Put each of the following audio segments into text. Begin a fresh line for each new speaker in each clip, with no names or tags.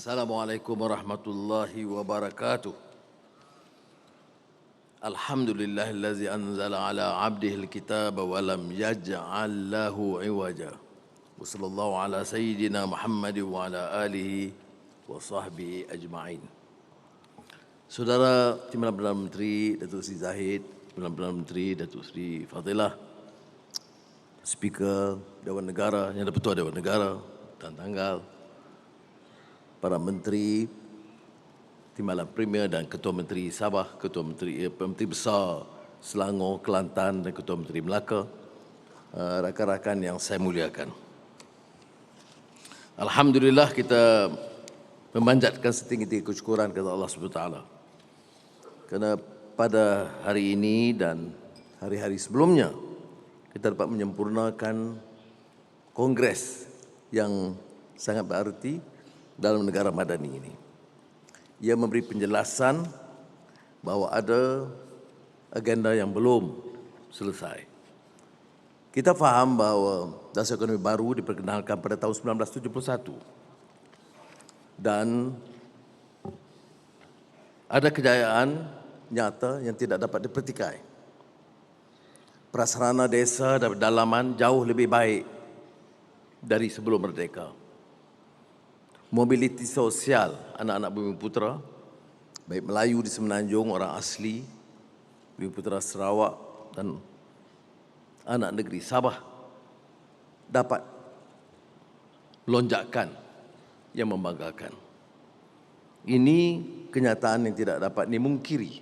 Assalamualaikum warahmatullahi wabarakatuh. Alhamdulillahillazi anzala ala abdihil kitaba wa lam yaj'al lahu iwaja. Wa sallallahu ala sayyidina Muhammad wa ala alihi wa sahbihi ajma'in. Saudara Timbalan Perdana Menteri Datuk Seri Zahid, Timbalan Perdana Menteri Datuk Seri Fadilah, Speaker Dewan Negara, Yang di-Pertua Dewan Negara, Tuan Tanggal, para menteri, Timbalan Premier dan Ketua Menteri Sabah, Ketua Menteri Besar Selangor, Kelantan dan Ketua Menteri Melaka, rakan-rakan yang saya muliakan. Alhamdulillah kita memanjatkan setinggi-tinggi kesyukuran kepada Allah SWT. Kerana pada hari ini dan hari-hari sebelumnya kita dapat menyempurnakan kongres yang sangat berarti dalam negara madani ini. Ia memberi penjelasan bahawa ada agenda yang belum selesai. Kita faham bahawa dasar ekonomi baru diperkenalkan pada tahun 1971 dan ada kejayaan nyata yang tidak dapat dipertikai. Prasarana desa dan pedalaman jauh lebih baik dari sebelum merdeka. Mobiliti sosial anak-anak Bumi Putera, baik Melayu di Semenanjung, orang asli, Bumi Putera Sarawak dan anak negeri Sabah dapat lonjakan yang membanggakan. Ini kenyataan yang tidak dapat dimungkiri.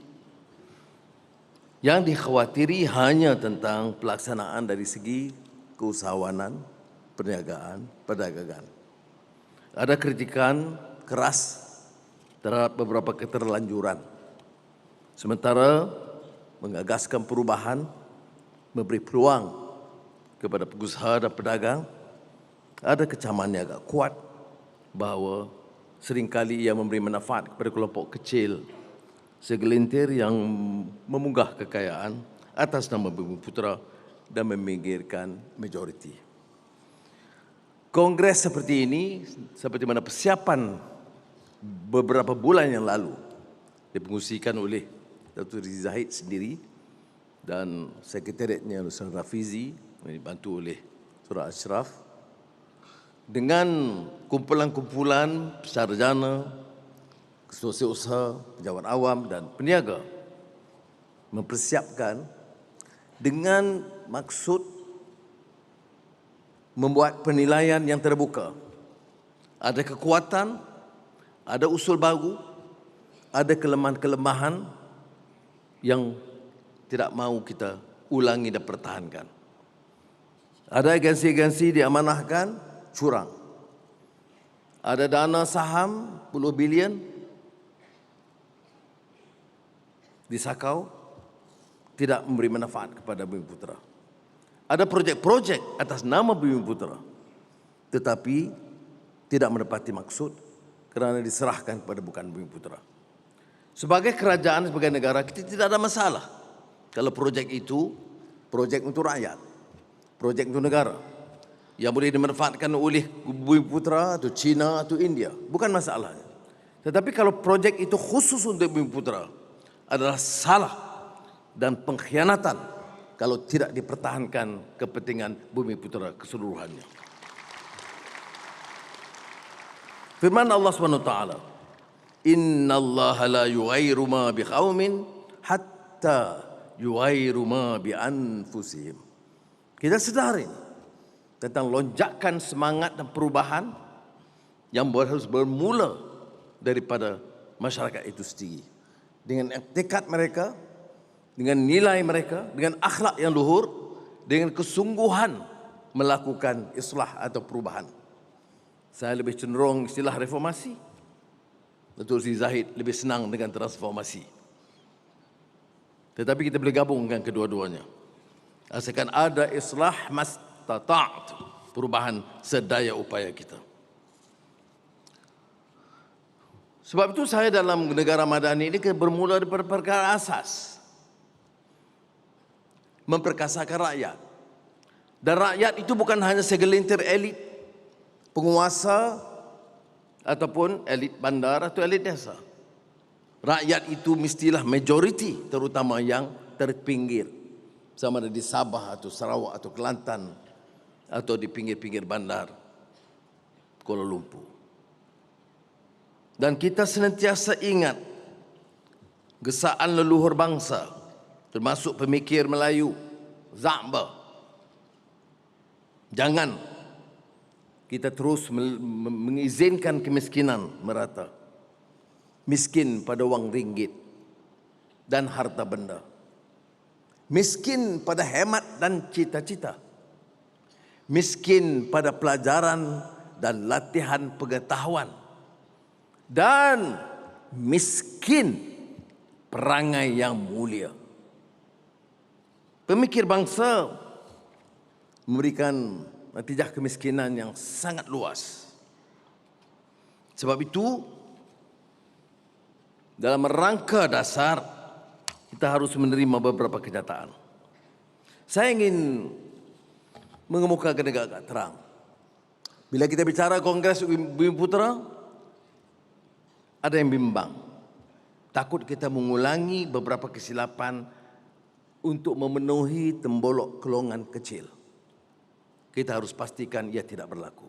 Yang dikhawatiri hanya tentang pelaksanaan dari segi keusahawanan, perniagaan, perdagangan. Ada kritikan keras terhadap beberapa keterlanjuran. Sementara mengagaskan perubahan, memberi peluang kepada pengusaha dan pedagang, ada kecaman yang agak kuat bahawa seringkali ia memberi manfaat kepada kelompok kecil, segelintir yang memunggah kekayaan atas nama Bumi Putera dan meminggirkan majoriti. Kongres seperti ini, seperti mana persiapan beberapa bulan yang lalu dipengusikan oleh Datuk Seri Zahid sendiri dan sekretariatnya Saudara Rafizi, dibantu oleh Saudara Ashraf, dengan kumpulan-kumpulan sarjana, setiausaha, pejabat awam dan peniaga mempersiapkan dengan maksud membuat penilaian yang terbuka. Ada kekuatan, ada usul baru, ada kelemahan-kelemahan yang tidak mahu kita ulangi dan pertahankan. Ada agensi-agensi diamanahkan curang. Ada dana saham puluh bilion disakau, tidak memberi manfaat kepada Bumi Putera. Ada projek-projek atas nama Bumi Putera, tetapi tidak menepati maksud kerana diserahkan kepada bukan Bumi Putera. Sebagai kerajaan, sebagai negara, kita tidak ada masalah kalau projek itu projek untuk rakyat, projek untuk negara, yang boleh dimanfaatkan oleh Bumi Putera atau China atau India. Bukan masalahnya. Tetapi kalau projek itu khusus untuk Bumi Putera, adalah salah dan pengkhianatan kalau tidak dipertahankan kepentingan Bumi Putera keseluruhannya. Firman Allah SWT, Inna Allah la yughayyiru ma biqaumin hatta yughayyiru ma bi anfusihim. Kita sedar ini tentang lonjakan semangat dan perubahan yang harus bermula daripada masyarakat itu sendiri. Dengan tekad mereka, dengan nilai mereka, dengan akhlak yang luhur, dengan kesungguhan melakukan islah atau perubahan. Saya lebih cenderung istilah reformasi. Datuk Seri Zahid lebih senang dengan transformasi. Tetapi kita boleh gabungkan kedua-duanya. Asalkan ada islah mastata'at, perubahan sedaya upaya kita. Sebab itu saya dalam negara madani ini bermula daripada perkara asas. Memperkasakan rakyat. Dan rakyat itu bukan hanya segelintir elit, penguasa ataupun elit bandar atau elit desa. Rakyat itu mestilah majoriti, terutama yang terpinggir, sama ada di Sabah atau Sarawak atau Kelantan atau di pinggir-pinggir bandar Kuala Lumpur. Dan kita senantiasa ingat gesaan leluhur bangsa, termasuk pemikir Melayu, Zamba. Jangan kita terus mengizinkan kemiskinan merata. Miskin pada wang ringgit dan harta benda. Miskin pada hemat dan cita-cita. Miskin pada pelajaran dan latihan pengetahuan. Dan miskin perangai yang mulia. Pemikir bangsa memberikan natijah kemiskinan yang sangat luas. Sebab itu, dalam rangka dasar, kita harus menerima beberapa kenyataan. Saya ingin mengemukakan agak terang. Bila kita bicara Kongres Bumiputera, ada yang bimbang. Takut kita mengulangi beberapa kesilapan untuk memenuhi tembolok kelongan kecil. Kita harus pastikan ia tidak berlaku.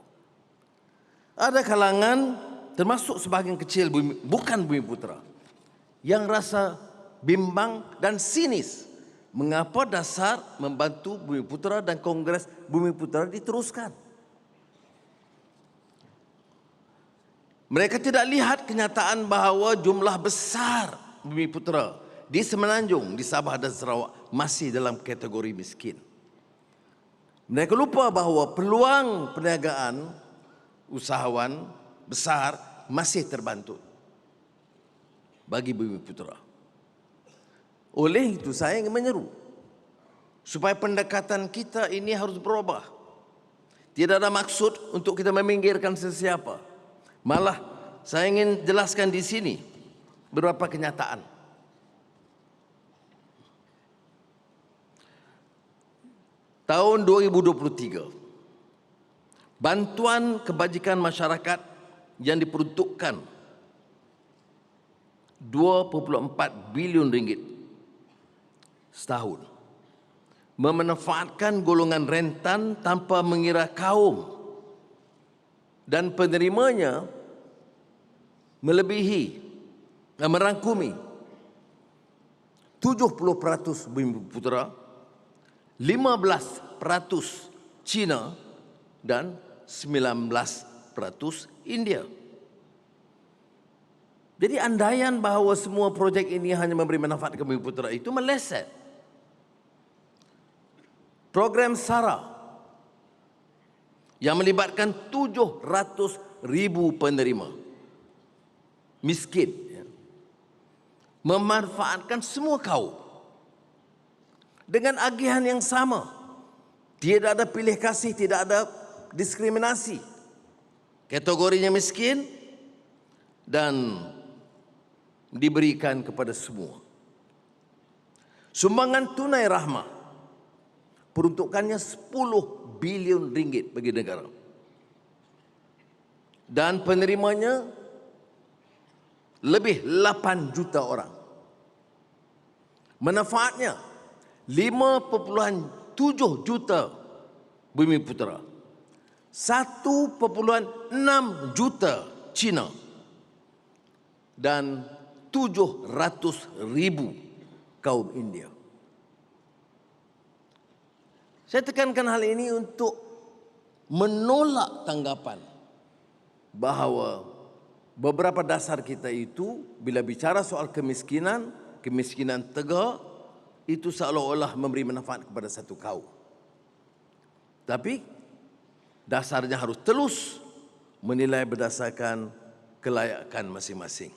Ada kalangan, termasuk sebahagian kecil bukan Bumiputera, yang rasa bimbang dan sinis mengapa dasar membantu Bumiputera dan Kongres Bumiputera diteruskan. Mereka tidak lihat kenyataan bahawa jumlah besar Bumiputera di Semenanjung, di Sabah dan Sarawak masih dalam kategori miskin. Mereka lupa bahawa peluang perniagaan usahawan besar masih terbantu bagi Bumiputera. Oleh itu saya ingin menyeru supaya pendekatan kita ini harus berubah. Tidak ada maksud untuk kita meminggirkan sesiapa. Malah saya ingin jelaskan di sini beberapa kenyataan. Tahun 2023, bantuan kebajikan masyarakat yang diperuntukkan 2.4 bilion ringgit setahun memanfaatkan golongan rentan tanpa mengira kaum, dan penerimanya melebihi dan merangkumi 70% Bumiputera, 15% Cina dan 19% India. Jadi andaian bahawa semua projek ini hanya memberi manfaat ke Bumiputera itu meleset. Program SARA yang melibatkan 700,000 penerima miskin, memanfaatkan semua kaum dengan agihan yang sama. Tidak ada pilih kasih, tidak ada diskriminasi. Kategorinya miskin dan diberikan kepada semua. Sumbangan tunai rahmah peruntukannya 10 bilion ringgit bagi negara. Dan penerimanya lebih 8 juta orang. Manfaatnya 5.7 juta Bumiputera, 1.6 juta Cina dan 700,000 kaum India. Saya tekankan hal ini untuk menolak tanggapan bahawa beberapa dasar kita itu bila bicara soal kemiskinan, kemiskinan tegak, itu seolah-olah memberi manfaat kepada satu kaum. Tapi dasarnya harus telus menilai berdasarkan kelayakan masing-masing.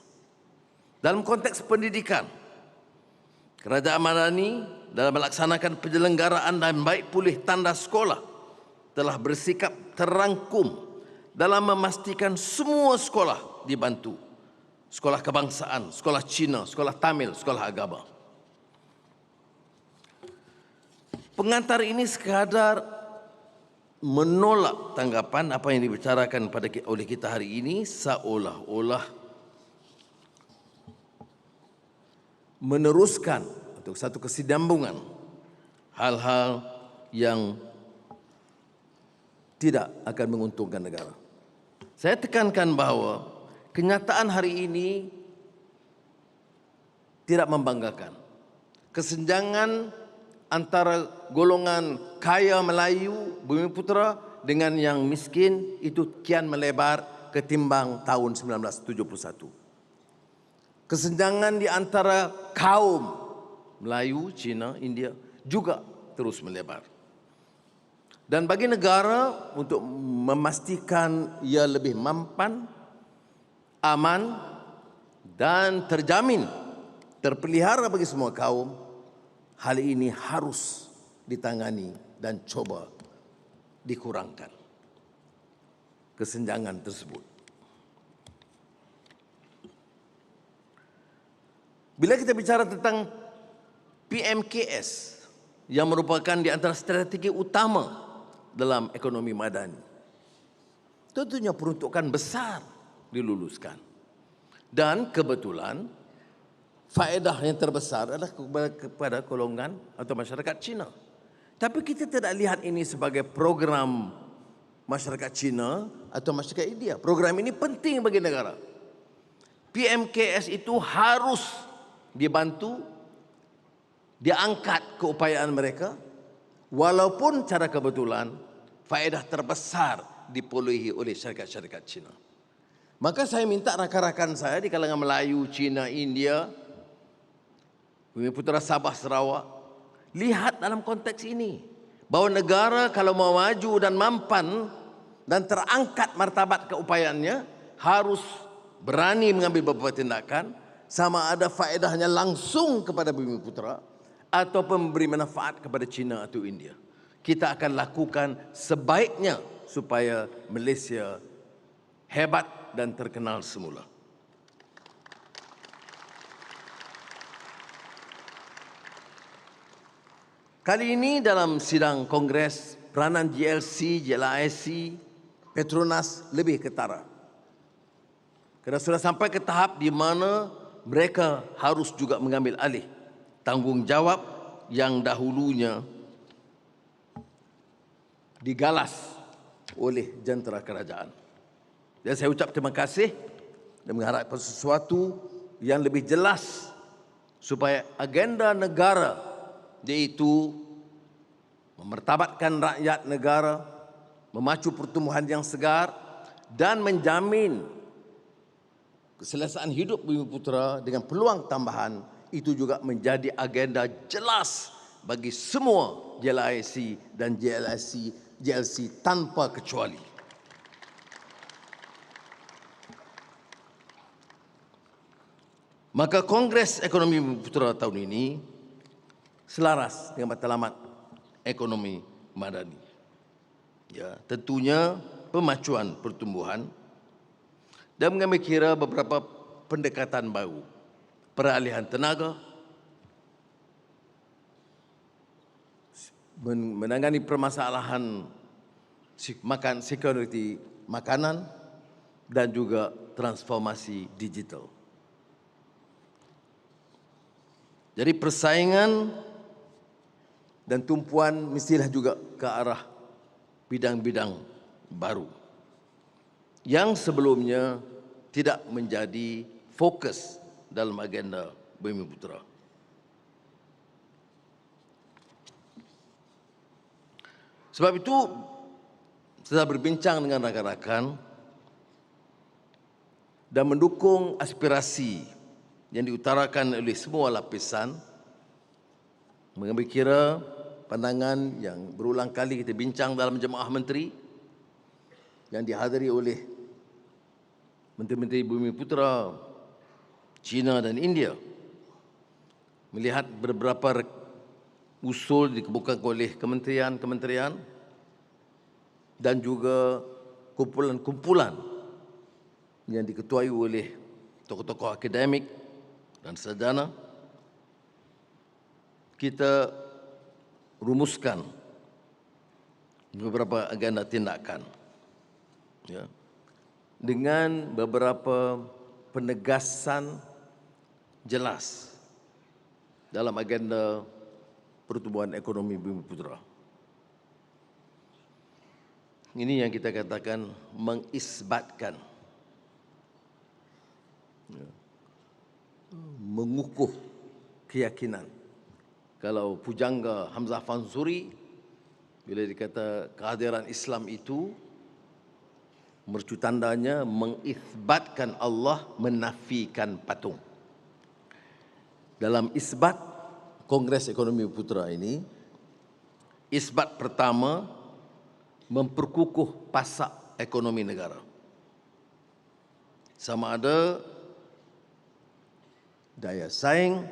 Dalam konteks pendidikan, Kerajaan Madani dalam melaksanakan penyelenggaraan dan baik pulih tanda sekolah telah bersikap terangkum dalam memastikan semua sekolah dibantu. Sekolah kebangsaan, sekolah Cina, sekolah Tamil, sekolah agama. Pengantar ini sekadar menolak tanggapan apa yang dibicarakan oleh kita hari ini seolah-olah meneruskan untuk satu kesinambungan hal-hal yang tidak akan menguntungkan negara. Saya tekankan bahawa kenyataan hari ini tidak membanggakan. Kesenjangan antara golongan kaya Melayu Bumiputera dengan yang miskin itu kian melebar ketimbang tahun 1971. Kesenjangan di antara kaum Melayu, Cina, India juga terus melebar. Dan bagi negara untuk memastikan ia lebih mampan, aman dan terjamin terpelihara bagi semua kaum, hal ini harus ditangani dan coba dikurangkan kesenjangan tersebut. Bila kita bicara tentang PMKS yang merupakan di antara strategi utama dalam ekonomi madani, tentunya peruntukan besar diluluskan. Dan kebetulan faedah yang terbesar adalah kepada golongan atau masyarakat Cina. Tapi kita tidak lihat ini sebagai program masyarakat Cina atau masyarakat India. Program ini penting bagi negara. PMKS itu harus dibantu, diangkat keupayaan mereka, walaupun cara kebetulan faedah terbesar diperolehi oleh syarikat-syarikat Cina. Maka saya minta rakan-rakan saya di kalangan Melayu, Cina, India, Bumiputera, Sabah, Sarawak, lihat dalam konteks ini bahawa negara kalau mau maju dan mampan dan terangkat martabat keupayaannya harus berani mengambil beberapa tindakan, sama ada faedahnya langsung kepada Bumiputera atau memberi manfaat kepada Cina atau India. Kita akan lakukan sebaiknya supaya Malaysia hebat dan terkenal semula. Kali ini dalam sidang Kongres, peranan GLC, JLIC, Petronas lebih ketara. Kerana sudah sampai ke tahap di mana mereka harus juga mengambil alih tanggungjawab yang dahulunya digalas oleh jentera kerajaan. Dan saya ucap terima kasih dan mengharapkan sesuatu yang lebih jelas supaya agenda negara, iaitu memartabatkan rakyat negara, memacu pertumbuhan yang segar dan menjamin keselesaan hidup Bumiputera dengan peluang tambahan, itu juga menjadi agenda jelas bagi semua JLIC dan GLC tanpa kecuali. Maka Kongres Ekonomi Bumiputera tahun ini selaras dengan matlamat ekonomi madani. Ya, tentunya pemacuan pertumbuhan dan mengambil kira beberapa pendekatan baru, peralihan tenaga, menangani permasalahan security makanan dan juga transformasi digital. Jadi persaingan dan tumpuan mestilah juga ke arah bidang-bidang baru yang sebelumnya tidak menjadi fokus dalam agenda Bumiputera. Sebab itu, setelah berbincang dengan rakan-rakan dan mendukung aspirasi yang diutarakan oleh semua lapisan, mengambil kira pandangan yang berulang kali kita bincang dalam Jemaah Menteri yang dihadiri oleh Menteri-Menteri Bumiputera, China dan India, melihat beberapa usul dikemukakan oleh kementerian-kementerian dan juga kumpulan-kumpulan yang diketuai oleh tokoh-tokoh akademik dan sarjana, kita rumuskan beberapa agenda tindakan, ya, dengan beberapa penegasan jelas dalam agenda pertumbuhan ekonomi Bumiputera. Ini yang kita katakan mengisbatkan, ya, mengukuh keyakinan. Kalau pujangga Hamzah Fansuri, bila dikata kehadiran Islam itu, mercu tandanya mengisbatkan Allah, menafikan patung. Dalam isbat Kongres Ekonomi Bumiputera ini, isbat pertama memperkukuh pasak ekonomi negara. Sama ada daya saing,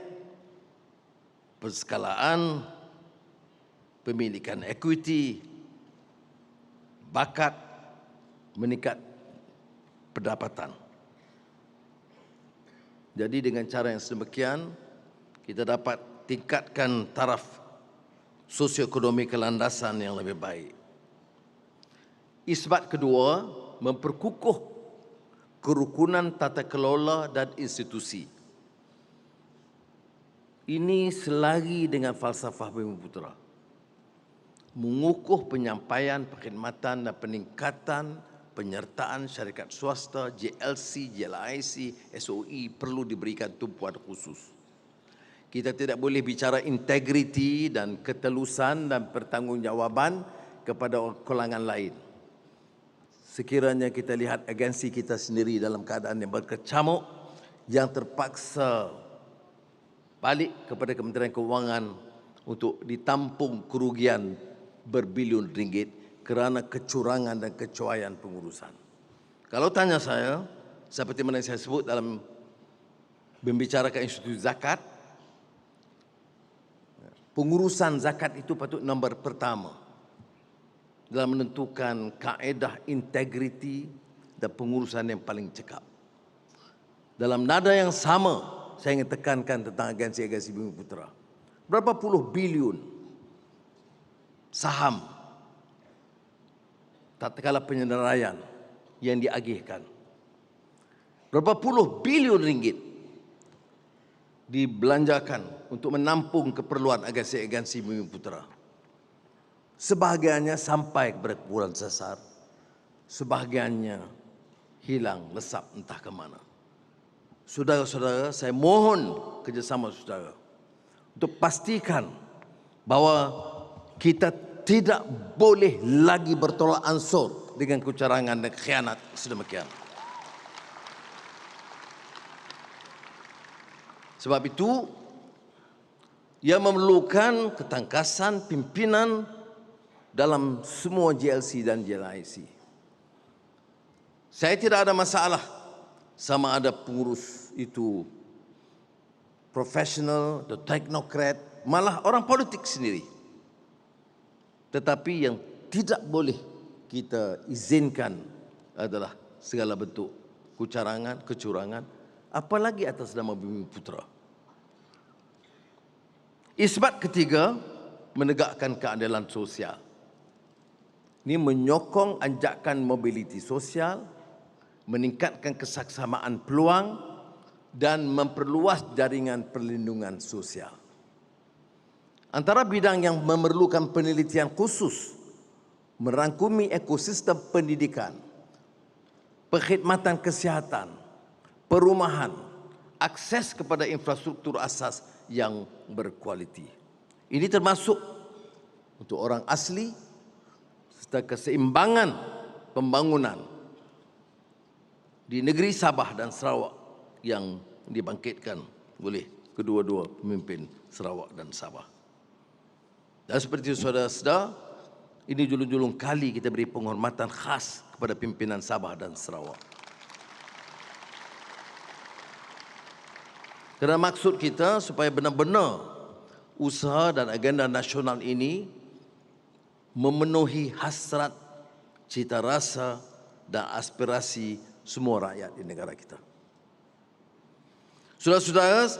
perskalaan, pemilikan equity, bakat, meningkat pendapatan. Jadi dengan cara yang sedemikian, kita dapat tingkatkan taraf sosioekonomi kelandasan yang lebih baik. Isbat kedua, memperkukuh kerukunan tata kelola dan institusi. Ini selari dengan falsafah Bumiputera. Mengukuh penyampaian, perkhidmatan dan peningkatan penyertaan syarikat swasta, JLC, JLIC, SOE perlu diberikan tumpuan khusus. Kita tidak boleh bicara integriti dan ketelusan dan pertanggungjawaban kepada kalangan lain. Sekiranya kita lihat agensi kita sendiri dalam keadaan yang berkecamuk, yang terpaksa balik kepada Kementerian Kewangan untuk ditampung kerugian berbilion ringgit kerana kecurangan dan kecuaian pengurusan. Kalau tanya saya, seperti mana yang saya sebut dalam membicarakan institusi zakat, pengurusan zakat itu patut nombor pertama dalam menentukan kaedah integriti dan pengurusan yang paling cekap. Dalam nada yang sama, saya ingin tekankan tentang agensi-agensi Bumiputera. Berapa puluh bilion saham tatkala penyenderaian yang diagihkan. Berapa puluh bilion ringgit dibelanjakan untuk menampung keperluan agensi-agensi Bumiputera. Sebahagiannya sampai kepada kepulan sasar, sebahagiannya hilang, lesap entah ke mana. Saudara-saudara, saya mohon kerjasama saudara untuk pastikan bahawa kita tidak boleh lagi bertolak ansur dengan kecurangan dan khianat sedemikian. Sebab itu, ia memerlukan ketangkasan pimpinan dalam semua JLC dan JLIC. Saya tidak ada masalah sama ada pengurus itu profesional atau teknokrat, malah orang politik sendiri. Tetapi yang tidak boleh kita izinkan adalah segala bentuk kecurangan, apalagi atas nama Bumiputera. Isbat ketiga, menegakkan keadilan sosial. Ini menyokong anjakan mobiliti sosial, meningkatkan kesaksamaan peluang dan memperluas jaringan perlindungan sosial. Antara bidang yang memerlukan penelitian khusus, merangkumi ekosistem pendidikan, perkhidmatan kesihatan, perumahan, akses kepada infrastruktur asas yang berkualiti. Ini termasuk untuk orang asli serta keseimbangan pembangunan di negeri Sabah dan Sarawak yang dibangkitkan oleh kedua-dua pemimpin Sarawak dan Sabah. Dan seperti saudara-saudara, ini julung-julung kali kita beri penghormatan khas kepada pimpinan Sabah dan Sarawak. Kerana maksud kita supaya benar-benar usaha dan agenda nasional ini memenuhi hasrat, cita rasa dan aspirasi semua rakyat di negara kita. Saudara-saudara,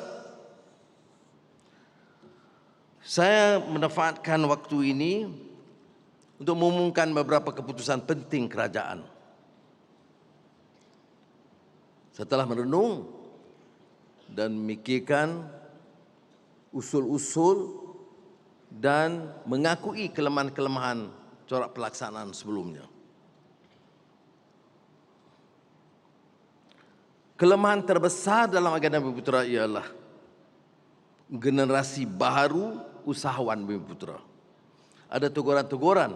saya memanfaatkan waktu ini untuk mengumumkan beberapa keputusan penting kerajaan. Setelah merenung dan memikirkan usul-usul dan mengakui kelemahan-kelemahan corak pelaksanaan sebelumnya. Kelemahan terbesar dalam agenda Bumiputera ialah generasi baru usahawan Bumiputera. Ada teguran-teguran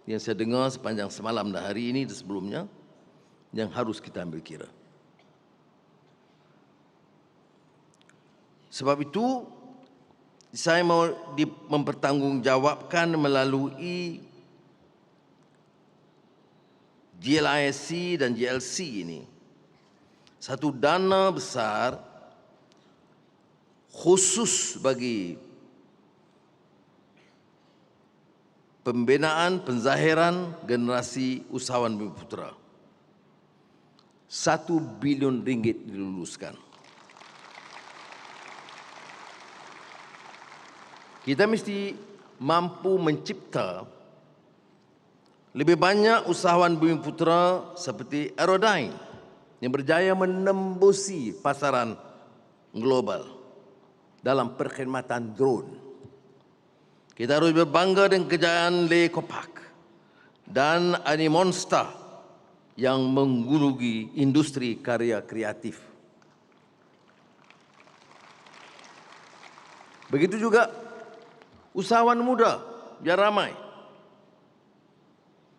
yang saya dengar sepanjang semalam dan hari ini dan sebelumnya yang harus kita ambil kira. Sebab itu, saya mau mempertanggungjawabkan melalui GLISC dan GLC ini satu dana besar khusus bagi pembinaan penzahiran generasi usahawan Bumiputera. 1 bilion ringgit diluluskan. Kita mesti mampu mencipta lebih banyak usahawan Bumiputera seperti Aerodyne yang berjaya menembusi pasaran global dalam perkhidmatan drone. Kita harus berbangga dengan kejayaan Le Copac dan Animonsta yang menggunugi industri karya kreatif. Begitu juga usahawan muda, biar ramai.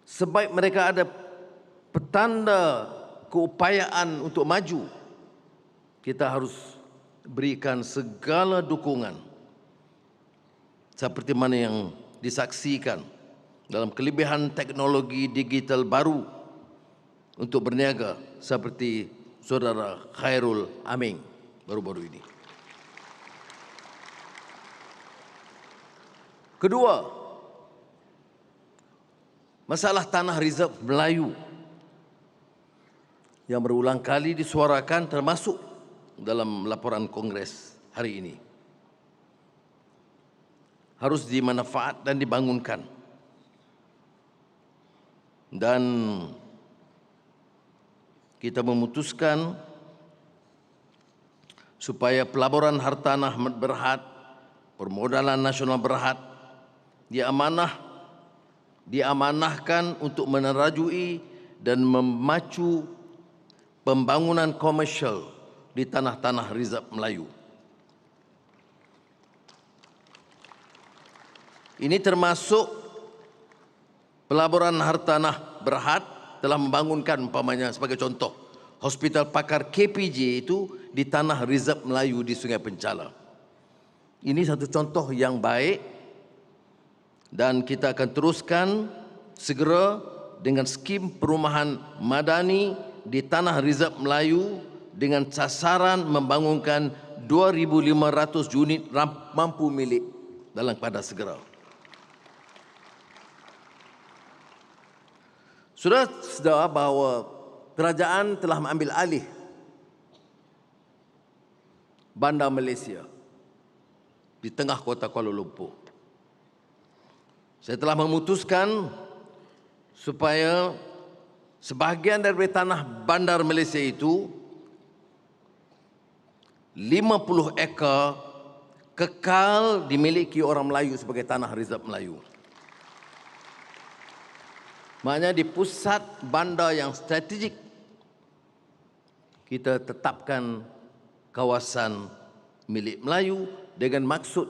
Sebaik mereka ada petanda keupayaan untuk maju, kita harus berikan segala dukungan seperti mana yang disaksikan dalam kelebihan teknologi digital baru untuk berniaga seperti saudara Khairul Aming baru-baru ini. Kedua, masalah tanah reserve Melayu yang berulang kali disuarakan termasuk dalam laporan Kongres hari ini. Harus dimanfaat dan dibangunkan. Dan kita memutuskan supaya pelaburan hartanah berhad, permodalan nasional berhad, diamanahkan untuk menerajui dan memacu pembangunan komersial di tanah-tanah reserve Melayu. Ini termasuk pelaburan hartanah berhad telah membangunkan umpamanya sebagai contoh Hospital Pakar KPJ itu di tanah reserve Melayu di Sungai Penchala. Ini satu contoh yang baik dan kita akan teruskan segera dengan skim perumahan madani di tanah reserve Melayu dengan sasaran membangunkan 2,500 unit mampu milik dalam keadaan segera. Sudah sedar bahawa kerajaan telah mengambil alih Bandar Malaysia di tengah kota Kuala Lumpur. Saya telah memutuskan supaya sebahagian dari tanah bandar Malaysia itu 50 ekar kekal dimiliki orang Melayu sebagai tanah reserve Melayu. Maknanya di pusat bandar yang strategik kita tetapkan kawasan milik Melayu dengan maksud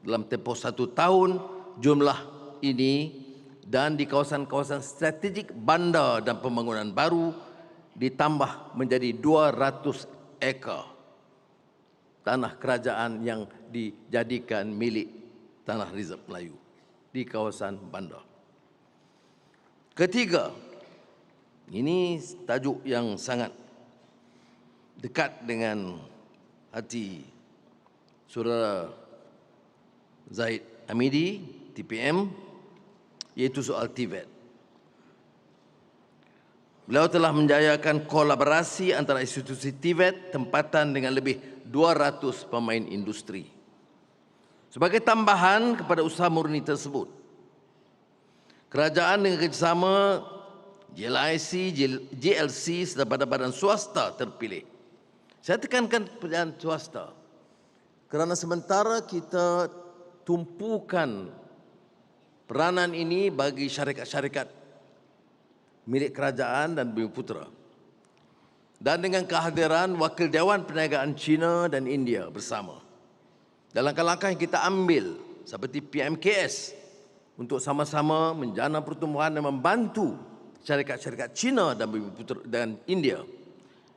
dalam tempoh 1 tahun jumlah ini dan di kawasan-kawasan strategik bandar dan pembangunan baru ditambah menjadi 200 ekar tanah kerajaan yang dijadikan milik tanah reserve Melayu di kawasan bandar. Ketiga, ini tajuk yang sangat dekat dengan hati Saudara Zahid Hamidi, TPM, iaitu soal TVET. Beliau telah menjayakan kolaborasi antara institusi TVET tempatan dengan lebih 200 pemain industri. Sebagai tambahan kepada usaha murni tersebut, Kerajaan dengan kerjasama JLIC, JLC serta badan-badan swasta terpilih. Saya tekankan peranan swasta kerana sementara kita tumpukan peranan ini bagi syarikat-syarikat milik kerajaan dan Bumiputera. Dan dengan kehadiran Wakil Dewan Perniagaan China dan India bersama. Dalam langkah yang kita ambil seperti PMKS untuk sama-sama menjana pertumbuhan dan membantu syarikat-syarikat China dan Bumiputera dan India.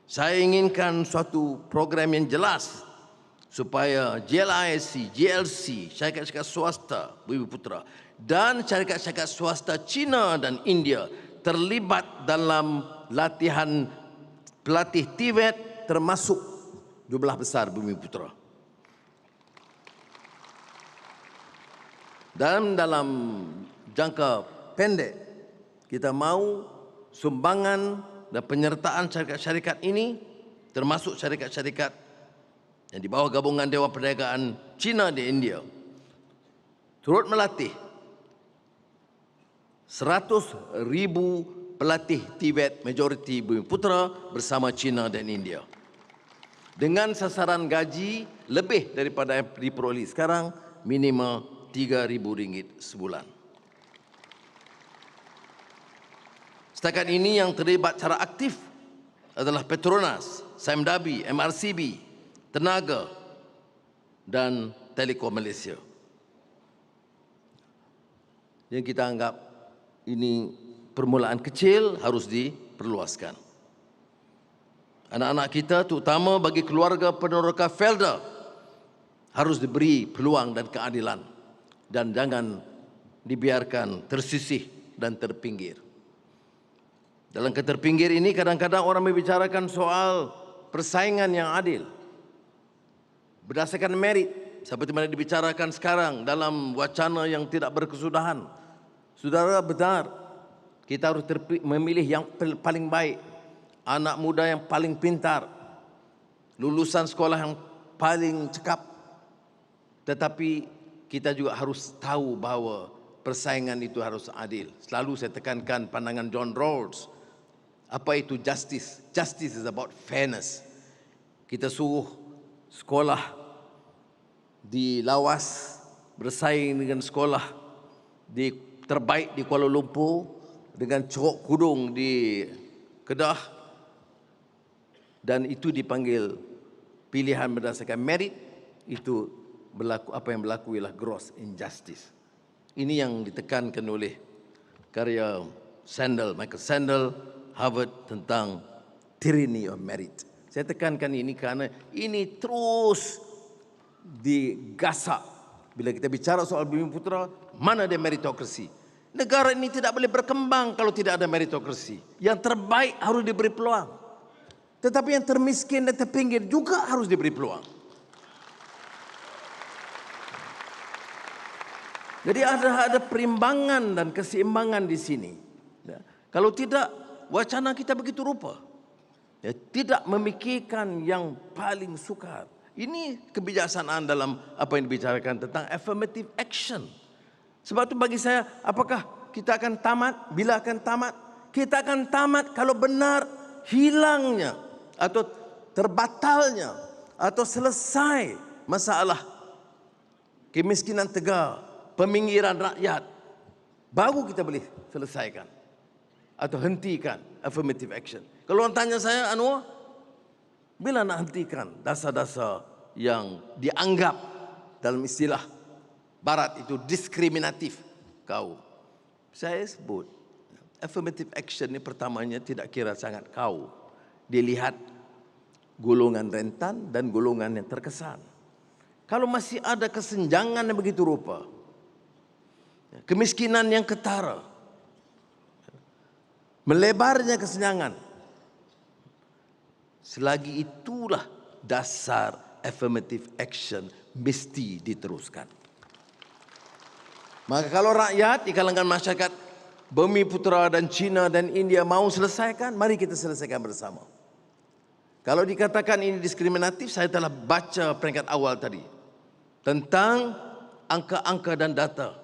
Saya inginkan suatu program yang jelas supaya JLIC, JLC, syarikat-syarikat swasta Bumiputera dan syarikat-syarikat swasta China dan India terlibat dalam latihan pelatih TVET termasuk 12 besar Bumiputera. Dan dalam jangka pendek, kita mahu sumbangan dan penyertaan syarikat-syarikat ini, termasuk syarikat-syarikat yang di bawah gabungan Dewan Perniagaan China dan India, turut melatih 100,000 pelatih TVET majoriti Bumiputera bersama China dan India. Dengan sasaran gaji lebih daripada yang diperoleh sekarang, minima RM3,000 sebulan. Setakat ini yang terlibat secara aktif adalah Petronas, Samdabi, MRCB, Tenaga dan Telekom Malaysia. Yang kita anggap ini permulaan kecil harus diperluaskan. Anak-anak kita terutama bagi keluarga peneroka Felda harus diberi peluang dan keadilan dan jangan dibiarkan tersisih dan terpinggir. Dalam keterpinggir ini kadang-kadang orang membicarakan soal persaingan yang adil berdasarkan merit seperti mana dibicarakan sekarang dalam wacana yang tidak berkesudahan. Saudara, benar, kita harus memilih yang paling baik, anak muda yang paling pintar, lulusan sekolah yang paling cekap. Tetapi kita juga harus tahu bahawa persaingan itu harus adil. Selalu saya tekankan pandangan John Rawls. Apa itu justice? Justice is about fairness. Kita suruh sekolah di Lawas bersaing dengan sekolah terbaik di Kuala Lumpur, dengan ceruk kudung di Kedah, dan itu dipanggil pilihan berdasarkan merit. Itu berlaku, apa yang berlaku ialah gross injustice. Ini yang ditekankan oleh karya Michael Sandel, Harvard, tentang tyranny of merit. Saya tekankan ini karena ini terus digasak. Bila kita bicara soal Bumiputera, mana ada meritokrasi? Negara ini tidak boleh berkembang kalau tidak ada meritokrasi. Yang terbaik harus diberi peluang. Tetapi yang termiskin dan terpinggir juga harus diberi peluang. Jadi ada perimbangan dan keseimbangan di sini. Kalau tidak, wacana kita begitu rupa. Tidak memikirkan yang paling sukar. Ini kebijaksanaan dalam apa yang dibicarakan tentang affirmative action. Sebab itu bagi saya, apakah kita akan tamat? Bila akan tamat? Kita akan tamat kalau benar hilangnya atau terbatalnya atau selesai masalah kemiskinan tegar, peminggiran rakyat. Baru kita boleh selesaikan atau hentikan affirmative action. Kalau orang tanya saya, Anwar, bila nak hentikan dasar-dasar yang dianggap dalam istilah Barat itu diskriminatif kaum? Saya sebut affirmative action ini pertamanya tidak kira sangat kaum. Dilihat golongan rentan dan golongan yang terkesan. Kalau masih ada kesenjangan yang begitu rupa, kemiskinan yang ketara, melebarnya kesenjangan, selagi itulah dasar affirmative action mesti diteruskan. Maka kalau rakyat di kalangan masyarakat Bumiputera dan China dan India mau selesaikan, mari kita selesaikan bersama. Kalau dikatakan ini diskriminatif, saya telah baca peringkat awal tadi tentang angka-angka dan data.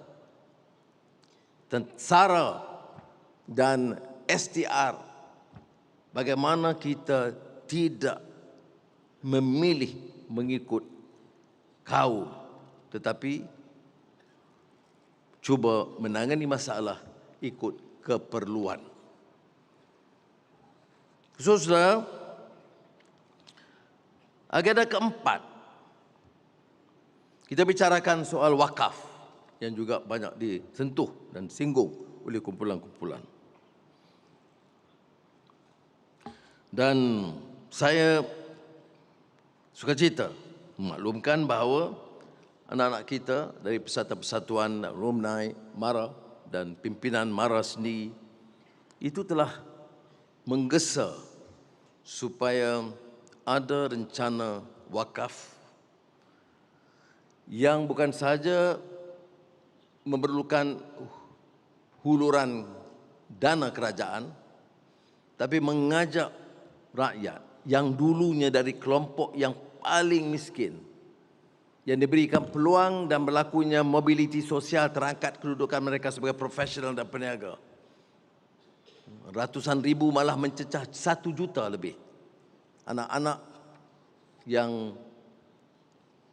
SARA dan STR, bagaimana kita tidak memilih mengikut kaum, tetapi cuba menangani masalah ikut keperluan. Saudara, agenda keempat, kita bicarakan soal wakaf yang juga banyak disentuh dan singgung oleh kumpulan-kumpulan. Dan saya sukacita memaklumkan bahawa anak-anak kita dari persatuan alumni MARA dan pimpinan MARA sendiri itu telah menggesa supaya ada rencana wakaf yang bukan sahaja memerlukan huluran dana kerajaan, tapi mengajak rakyat yang dulunya dari kelompok yang paling miskin, yang diberikan peluang dan berlakunya mobiliti sosial terangkat kedudukan mereka sebagai profesional dan peniaga. Ratusan ribu malah mencecah 1 juta lebih anak-anak yang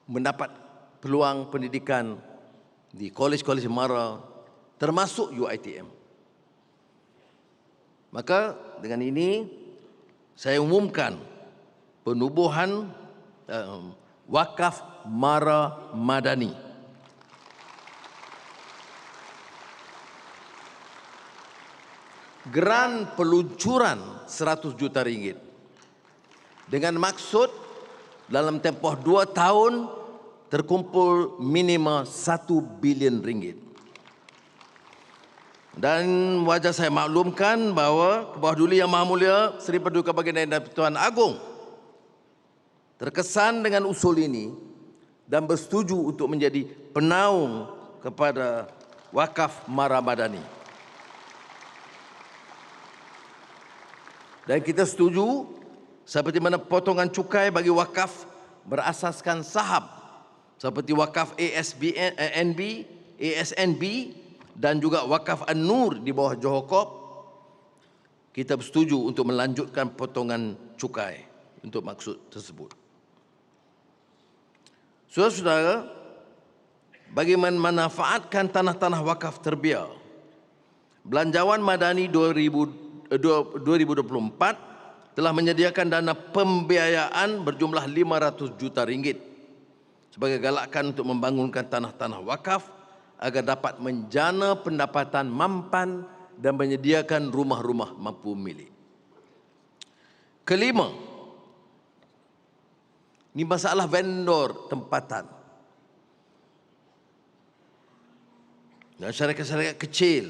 mendapat peluang pendidikan di kolej-kolej MARA termasuk UiTM. Maka dengan ini saya umumkan penubuhan wakaf MARA Madani. Geran peluncuran 100 juta ringgit dengan maksud dalam tempoh 2 tahun terkumpul minima 1 bilion ringgit. Dan wajar saya maklumkan bahawa Kebawah Duli Yang Maha Mulia Seri Paduka Baginda dan Pertuan Agong terkesan dengan usul ini dan bersetuju untuk menjadi penaung kepada wakaf MARA Madani. Dan kita setuju seperti mana potongan cukai bagi wakaf berasaskan saham seperti wakaf ASNB dan juga wakaf An-Nur di bawah Johor Corp. Kita bersetuju untuk melanjutkan potongan cukai untuk maksud tersebut. Saudara-saudara, bagi memanfaatkan tanah-tanah wakaf terbiar, Belanjawan Madani 2024 telah menyediakan dana pembiayaan berjumlah 500 juta ringgit sebagai galakan untuk membangunkan tanah-tanah wakaf agar dapat menjana pendapatan mampan dan menyediakan rumah-rumah mampu milik. Kelima, ini masalah vendor tempatan dan syarikat-syarikat kecil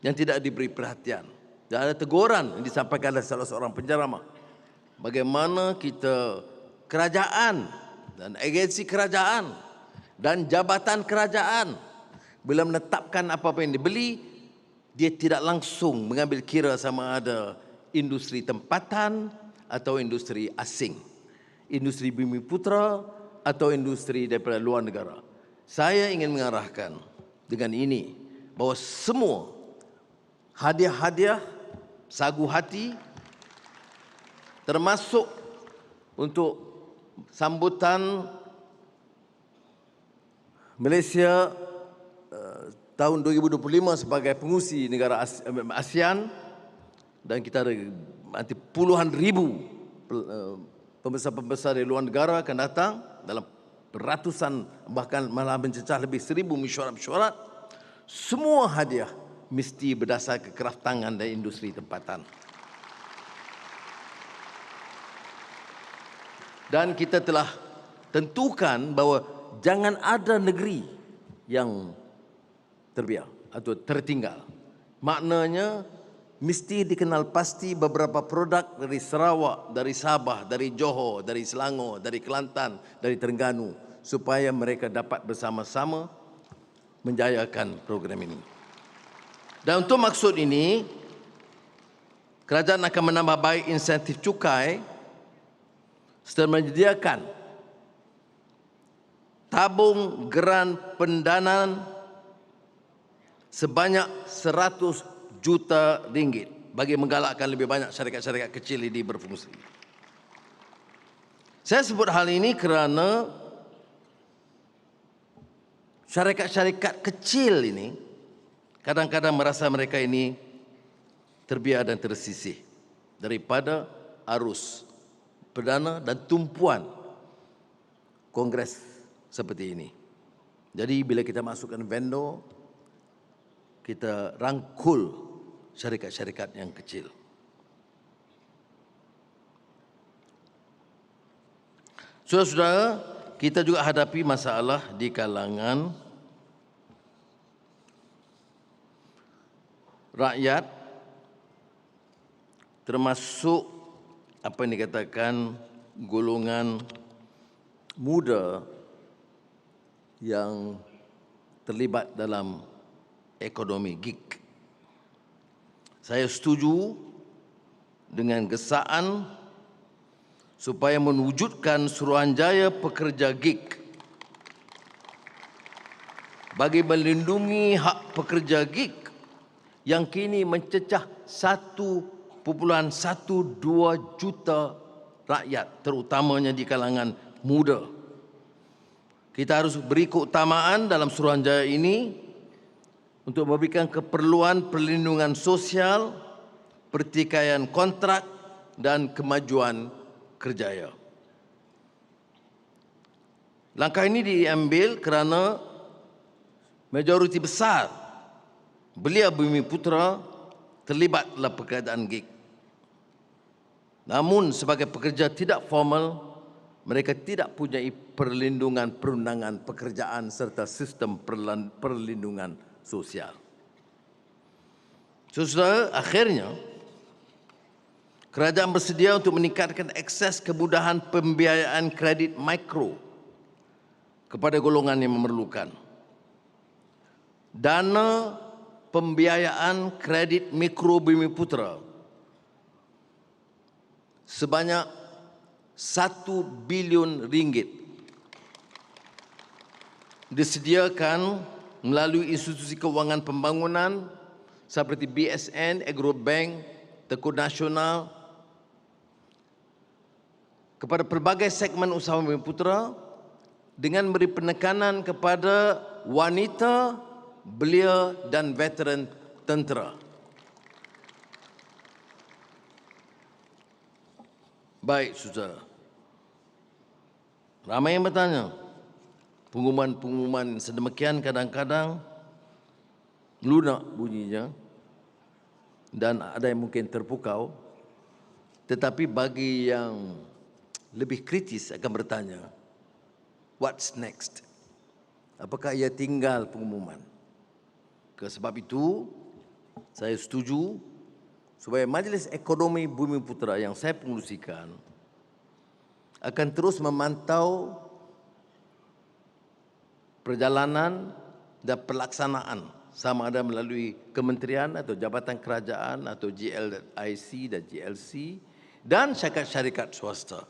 yang tidak diberi perhatian. Dan ada teguran yang disampaikan oleh salah seorang penceramah. Bagaimana kita kerajaan dan agensi kerajaan dan jabatan kerajaan bila menetapkan apa-apa yang dibeli, dia tidak langsung mengambil kira sama ada industri tempatan atau industri asing, industri Bumiputera atau industri daripada luar negara. Saya ingin mengarahkan dengan ini bahawa semua hadiah-hadiah sagu hati termasuk untuk sambutan Malaysia tahun 2025 sebagai pengurusi negara ASEAN, dan kita ada nanti puluhan ribu pembesar-pembesar dari luar negara akan datang dalam ratusan bahkan malah mencecah lebih 1,000 mesyuarat-mesyuarat. Semua hadiah mesti berdasar kekraftangan dan industri tempatan. Dan kita telah tentukan bahawa jangan ada negeri yang terbiar atau tertinggal. Maknanya mesti dikenal pasti beberapa produk dari Sarawak, dari Sabah, dari Johor, dari Selangor, dari Kelantan, dari Terengganu, supaya mereka dapat bersama-sama menjayakan program ini. Dan untuk maksud ini, kerajaan akan menambah baik insentif cukai serta menyediakan tabung geran pendanaan sebanyak 100 juta ringgit bagi menggalakkan lebih banyak syarikat-syarikat kecil ini berfungsi. Saya sebut hal ini kerana syarikat-syarikat kecil ini kadang-kadang merasa mereka ini terbiar dan tersisih daripada arus perdana dan tumpuan kongres seperti ini. Jadi bila kita masukkan vendor, kita rangkul syarikat-syarikat yang kecil. Saudara-saudara, kita juga hadapi masalah di kalangan rakyat, termasuk apa yang dikatakan golongan muda yang terlibat dalam ekonomi gig. Saya setuju dengan gesaan supaya mewujudkan Suruhanjaya Pekerja Gig bagi melindungi hak pekerja gig yang kini mencecah 1,12 juta rakyat, terutamanya di kalangan muda. Kita harus beri keutamaan dalam Suruhanjaya ini untuk memberikan keperluan perlindungan sosial, pertikaian kontrak dan kemajuan kerjaya. Langkah ini diambil kerana majoriti besar belia Bumiputra terlibat dalam pekerjaan gig. Namun sebagai pekerja tidak formal, mereka tidak punya perlindungan perundangan pekerjaan serta sistem perlindungan sosial. Saudara, akhirnya kerajaan bersedia untuk meningkatkan akses kemudahan pembiayaan kredit mikro kepada golongan yang memerlukan. Dana pembiayaan kredit mikro Bumiputra sebanyak 1 bilion ringgit disediakan melalui institusi kewangan pembangunan seperti BSN, Agrobank, Tekun Nasional kepada pelbagai segmen usaha Bumiputra dengan beri penekanan kepada wanita, belia dan veteran tentera. Baik, saudara. Ramai yang bertanya, pengumuman-pengumuman sedemikian kadang-kadang lunak bunyinya dan ada yang mungkin terpukau, tetapi bagi yang lebih kritis akan bertanya, what's next? Apakah ia tinggal pengumuman? Sebab itu, saya setuju supaya Majlis Ekonomi Bumiputra yang saya pengerusikan akan terus memantau perjalanan dan pelaksanaan sama ada melalui kementerian atau jabatan kerajaan atau GLIC dan GLC dan syarikat-syarikat swasta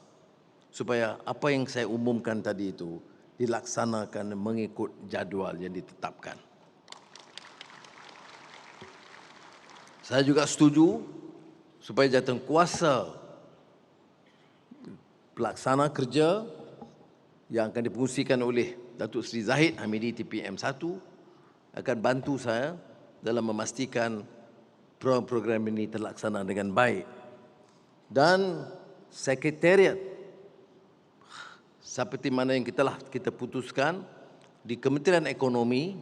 supaya apa yang saya umumkan tadi itu dilaksanakan mengikut jadual yang ditetapkan. Saya juga setuju supaya jawatankuasa pelaksana kerja yang akan difungsikan oleh Datuk Seri Zahid Hamidi TPM 1 akan bantu saya dalam memastikan program ini terlaksana dengan baik. Dan sekretariat seperti mana yang kita putuskan di Kementerian Ekonomi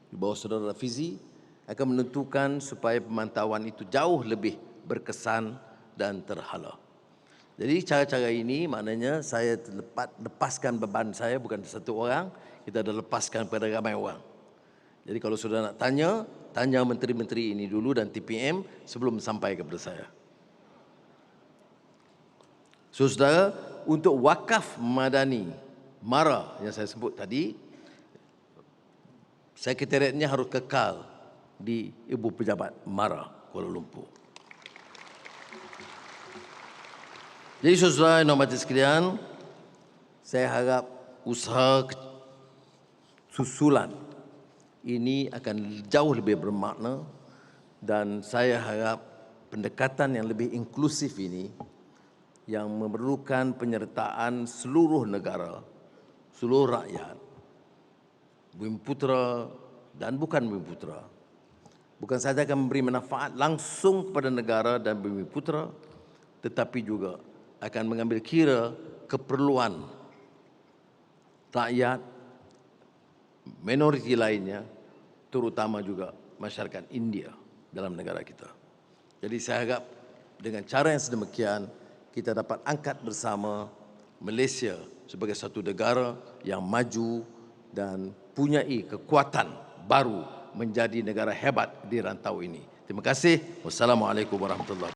di bawah Saudara Fizi akan menentukan supaya pemantauan itu jauh lebih berkesan dan terhala. Jadi cara-cara ini maknanya saya lepaskan beban saya bukan satu orang, kita dah lepaskan kepada ramai orang. Jadi kalau saudara nak tanya, tanya menteri-menteri ini dulu dan TPM sebelum sampai kepada saya. Saudara, untuk wakaf madani MARA yang saya sebut tadi, sekretariatnya harus kekal di Ibu Pejabat MARA Kuala Lumpur. Jadi saudara yang hormati sekalian, saya harap usaha susulan ini akan jauh lebih bermakna dan saya harap pendekatan yang lebih inklusif ini yang memerlukan penyertaan seluruh negara, seluruh rakyat, Bumiputera dan bukan Bumiputera, bukan saja akan memberi manfaat langsung kepada negara dan Bumiputera, tetapi juga akan mengambil kira keperluan rakyat, minoriti lainnya, terutama juga masyarakat India dalam negara kita. Jadi saya harap dengan cara yang sedemikian kita dapat angkat bersama Malaysia sebagai satu negara yang maju dan punyai kekuatan baru menjadi negara hebat di rantau ini. Terima kasih. Wassalamualaikum warahmatullahi wabarakatuh.